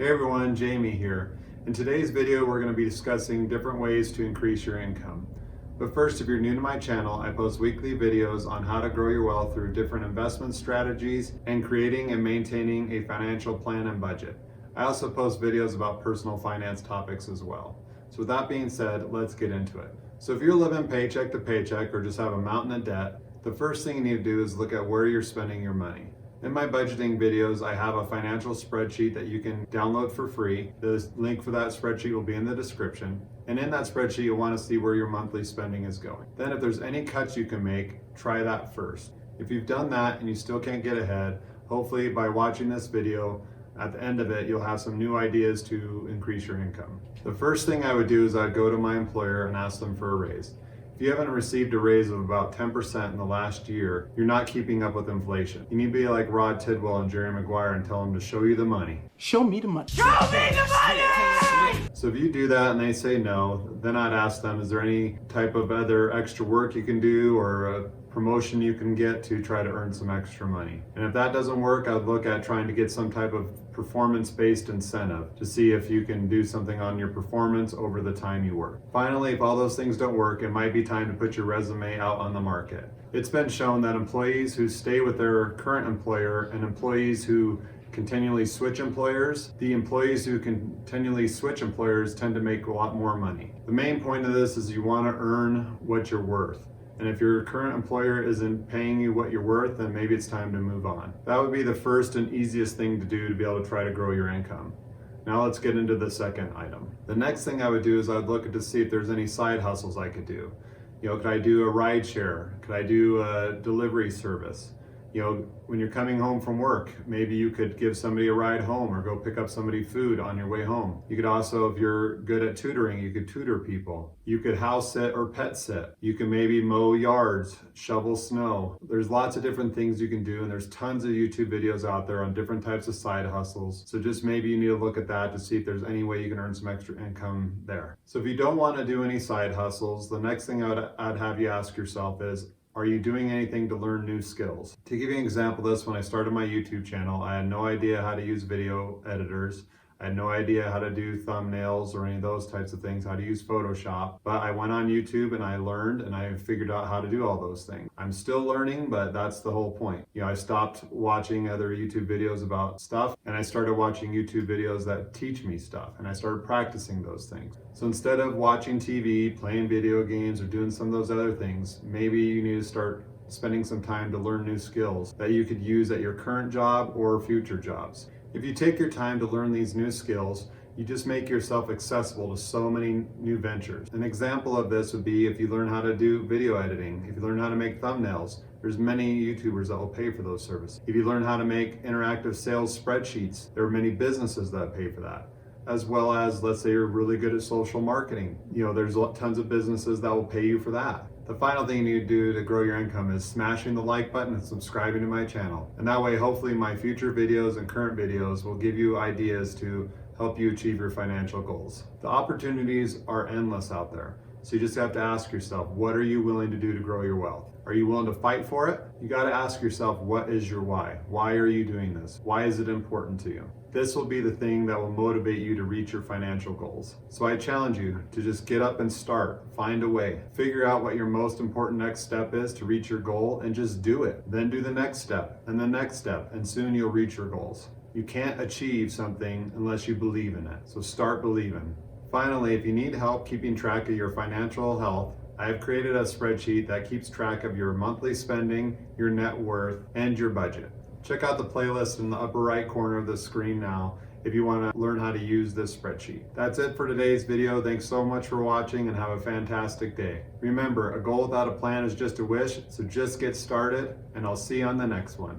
Hey everyone, Jamie here. In today's video, we're going to be discussing different ways to increase your income. But first, if you're new to my channel, I post weekly videos on how to grow your wealth through different investment strategies and creating and maintaining a financial plan and budget. I also post videos about personal finance topics as well. So with that being said, let's get into it. So if you're living paycheck to paycheck or just have a mountain of debt, the first thing you need to do is look at where you're spending your money. In my budgeting videos, I have a financial spreadsheet that you can download for free. The link for that spreadsheet will be in the description. And in that spreadsheet, you'll want to see where your monthly spending is going. Then if there's any cuts you can make, try that first. If you've done that and you still can't get ahead, hopefully by watching this video, at the end of it, you'll have some new ideas to increase your income. The first thing I would do is I'd go to my employer and ask them for a raise. If you haven't received a raise of about 10% in the last year, you're not keeping up with inflation. You need to be like Rod Tidwell and Jerry Maguire and tell them to show you the money. Show me the money. Show me the money! So if you do that and they say no, then I'd ask them, is there any type of other extra work you can do or a promotion you can get to try to earn some extra money? And if that doesn't work, I'd look at trying to get some type of performance-based incentive to see if you can do something on your performance over the time you work. Finally, if all those things don't work, it might be time to put your resume out on the market. It's been shown that employees who stay with their current employer and employees who continually switch employers, the employees who continually switch employers tend to make a lot more money. The main point of this is you want to earn what you're worth. And if your current employer isn't paying you what you're worth, then maybe it's time to move on. That would be the first and easiest thing to do to be able to try to grow your income. Now let's get into the second item. The next thing I would do is I'd look to see if there's any side hustles I could do. Could I do a ride share? Could I do a delivery service? When you're coming home from work, maybe you could give somebody a ride home or go pick up somebody food on your way home. You could also, if you're good at tutoring, you could tutor people. You could house sit or pet sit. You can maybe mow yards, shovel snow. There's lots of different things you can do, and there's tons of YouTube videos out there on different types of side hustles. So just maybe you need to look at that to see if there's any way you can earn some extra income there. So if you don't want to do any side hustles, the next thing I'd have you ask yourself is, are you doing anything to learn new skills? To give you an example of this, when I started my YouTube channel, I had no idea how to use video editors. I had no idea how to do thumbnails or any of those types of things, how to use Photoshop. But I went on YouTube and I learned and I figured out how to do all those things. I'm still learning, but that's the whole point. I stopped watching other YouTube videos about stuff and I started watching YouTube videos that teach me stuff, and I started practicing those things. So instead of watching TV, playing video games, or doing some of those other things, maybe you need to start spending some time to learn new skills that you could use at your current job or future jobs. If you take your time to learn these new skills, you just make yourself accessible to so many new ventures. An example of this would be if you learn how to do video editing, if you learn how to make thumbnails, there's many YouTubers that will pay for those services. If you learn how to make interactive sales spreadsheets, there are many businesses that pay for that. As well as, let's say you're really good at social marketing. There's tons of businesses that will pay you for that. The final thing you need to do to grow your income is smashing the like button and subscribing to my channel. And that way, hopefully my future videos and current videos will give you ideas to help you achieve your financial goals. The opportunities are endless out there. So you just have to ask yourself, what are you willing to do to grow your wealth? Are you willing to fight for it? You got to ask yourself, what is your why? Why are you doing this? Why is it important to you? This will be the thing that will motivate you to reach your financial goals. So I challenge you to just get up and start. Find a way. Figure out what your most important next step is to reach your goal and just do it. Then do the next step and the next step, and soon you'll reach your goals. You can't achieve something unless you believe in it. So start believing. Finally, if you need help keeping track of your financial health, I have created a spreadsheet that keeps track of your monthly spending, your net worth, and your budget. Check out the playlist in the upper right corner of the screen now if you want to learn how to use this spreadsheet. That's it for today's video. Thanks so much for watching and have a fantastic day. Remember, a goal without a plan is just a wish, so just get started, and I'll see you on the next one.